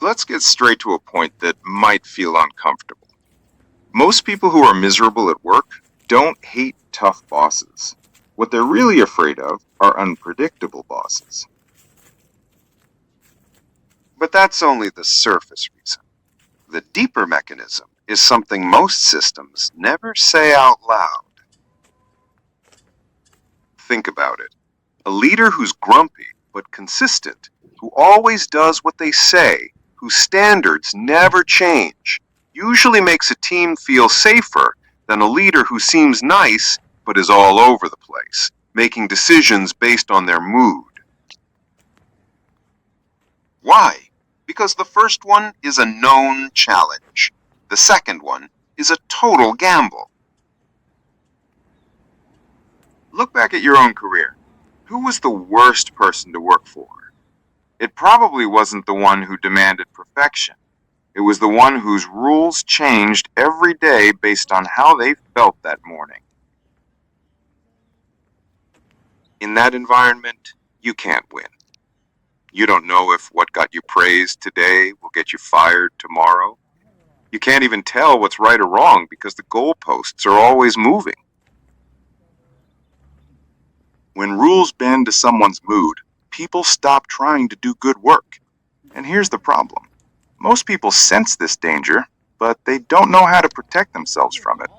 Let's get straight to a point that might feel uncomfortable. Most people who are miserable at work don't hate tough bosses. What they're really afraid of are unpredictable bosses. But that's only the surface reason. The deeper mechanism is something most systems never say out loud. Think about it. A leader who's grumpy but consistent, who always does what they say, whose standards never change, usually makes a team feel safer than a leader who seems nice but is all over the place, making decisions based on their mood. Why? Because the first one is a known challenge. The second one is a total gamble. Look back at your own career. Who was the worst person to work for? It probably wasn't the one who demanded perfection. It was the one whose rules changed every day based on how they felt that morning. In that environment, you can't win. You don't know if what got you praised today will get you fired tomorrow. You can't even tell what's right or wrong because the goalposts are always moving. When rules bend to someone's mood, people stop trying to do good work. And here's the problem. Most people sense this danger, but they don't know how to protect themselves from it.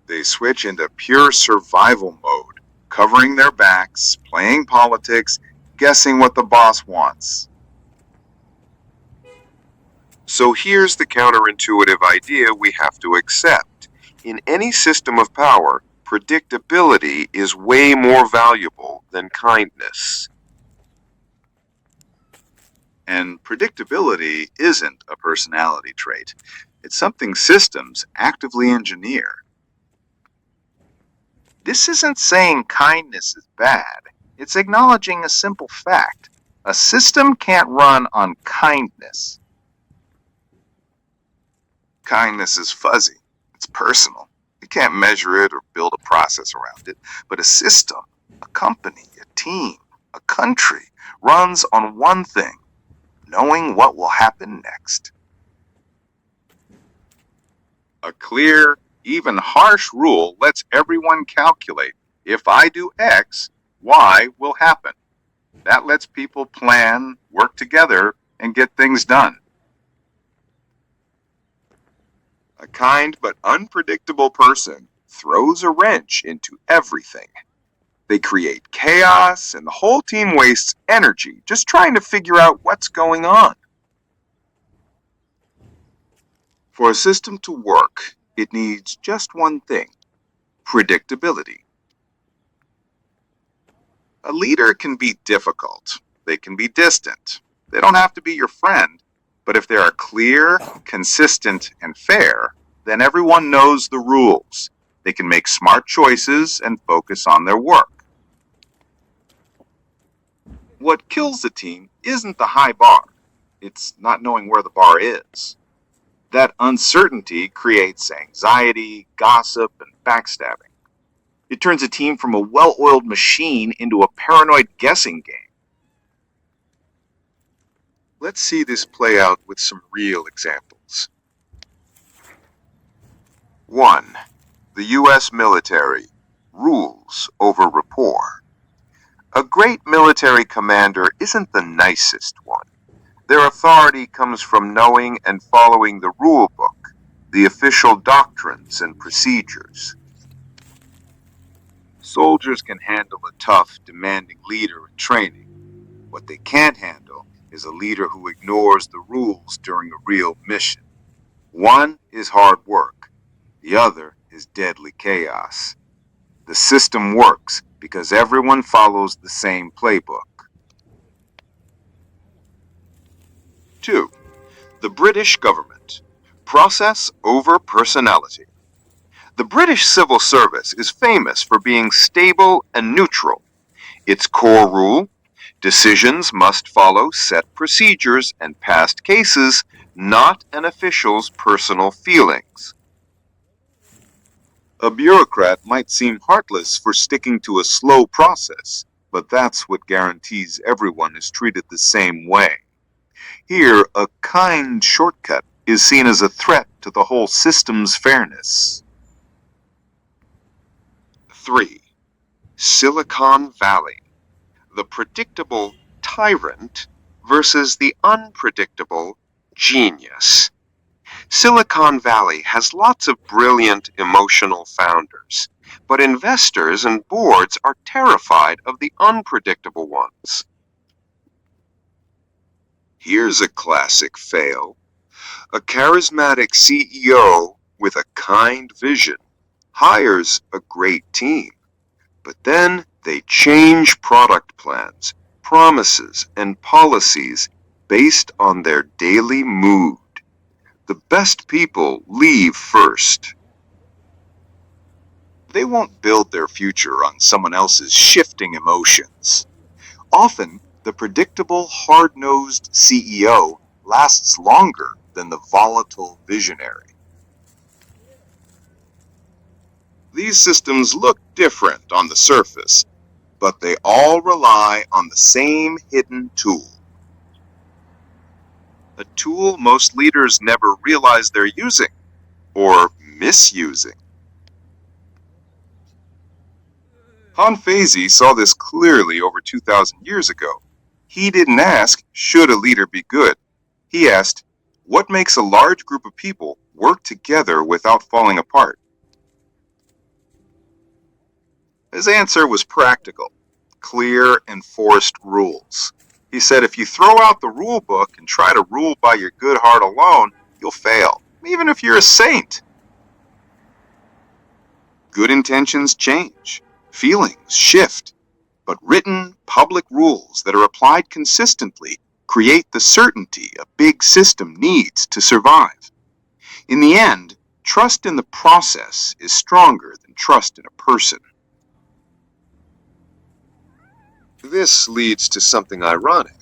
They switch into pure survival mode, covering their backs, playing politics, guessing what the boss wants. So here's the counterintuitive idea we have to accept. In any system of power, predictability is way more valuable than kindness. And predictability isn't a personality trait. It's something systems actively engineer. This isn't saying kindness is bad. It's acknowledging a simple fact. A system can't run on kindness. Kindness is fuzzy. It's personal. You can't measure it or build a process around it. But a system, a company, a team, a country runs on one thing: knowing what will happen next. A clear, even harsh rule lets everyone calculate, if I do X, Y will happen. That lets people plan, work together, and get things done. A kind but unpredictable person throws a wrench into everything. They create chaos, and the whole team wastes energy just trying to figure out what's going on. For a system to work, it needs just one thing: predictability. A leader can be difficult. They can be distant. They don't have to be your friend. But if they are clear, consistent, and fair, then everyone knows the rules. They can make smart choices and focus on their work. What kills the team isn't the high bar. It's not knowing where the bar is. That uncertainty creates anxiety, gossip, and backstabbing. It turns a team from a well-oiled machine into a paranoid guessing game. Let's see this play out with some real examples. 1. The U.S. military. Rules over rapport. A great military commander isn't the nicest one. Their authority comes from knowing and following the rule book, the official doctrines and procedures. Soldiers can handle a tough, demanding leader in training. What they can't handle is a leader who ignores the rules during a real mission. One is hard work. The other is deadly chaos. The system works because everyone follows the same playbook. 2. The British government. Process over personality. The British civil service is famous for being stable and neutral. Its core rule: decisions must follow set procedures and past cases, not an official's personal feelings. A bureaucrat might seem heartless for sticking to a slow process, but that's what guarantees everyone is treated the same way. Here, a kind shortcut is seen as a threat to the whole system's fairness. 3. Silicon Valley. The predictable tyrant versus the unpredictable genius. Silicon Valley has lots of brilliant, emotional founders, but investors and boards are terrified of the unpredictable ones. Here's a classic fail. A charismatic CEO with a kind vision hires a great team, but then they change product plans, promises, and policies based on their daily mood. The best people leave first. They won't build their future on someone else's shifting emotions. Often, the predictable, hard-nosed CEO lasts longer than the volatile visionary. These systems look different on the surface, but they all rely on the same hidden tool. A tool most leaders never realize they're using, or misusing. Feizi saw this clearly over 2,000 years ago. He didn't ask, should a leader be good? He asked, what makes a large group of people work together without falling apart? His answer was practical, clear, enforced rules. He said, if you throw out the rule book and try to rule by your good heart alone, you'll fail, even if you're a saint. Good intentions change, feelings shift, but written, public rules that are applied consistently create the certainty a big system needs to survive. In the end, trust in the process is stronger than trust in a person. This leads to something ironic.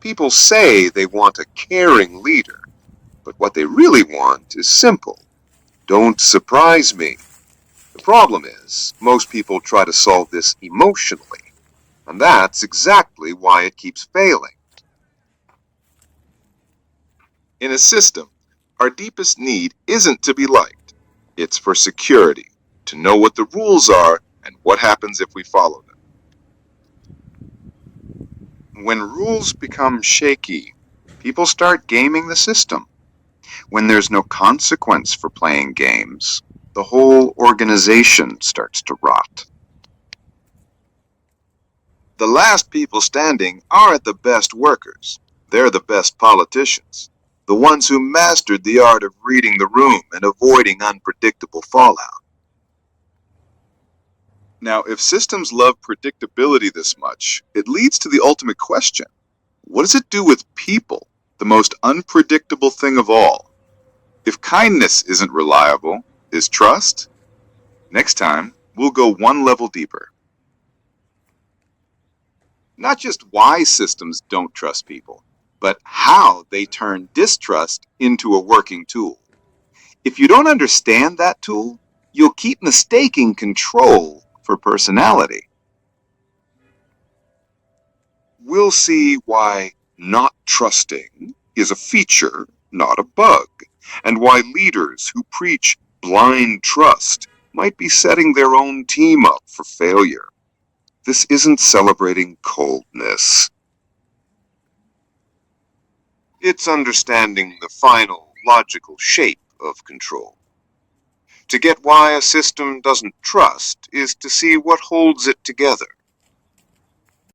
People say they want a caring leader, but what they really want is simple. Don't surprise me. The problem is, most people try to solve this emotionally, and that's exactly why it keeps failing. In a system, our deepest need isn't to be liked. It's for security, to know what the rules are and what happens if we follow them. When rules become shaky, people start gaming the system. When there's no consequence for playing games, the whole organization starts to rot. The last people standing aren't the best workers. They're the best politicians, the ones who mastered the art of reading the room and avoiding unpredictable fallout. Now, if systems love predictability this much, it leads to the ultimate question. What does it do with people, the most unpredictable thing of all? If kindness isn't reliable, is trust? Next time, we'll go one level deeper. Not just why systems don't trust people, but how they turn distrust into a working tool. If you don't understand that tool, you'll keep mistaking control for personality. We'll see why not trusting is a feature, not a bug, and why leaders who preach blind trust might be setting their own team up for failure. This isn't celebrating coldness. It's understanding the final, logical shape of control. To get why a system doesn't trust is to see what holds it together.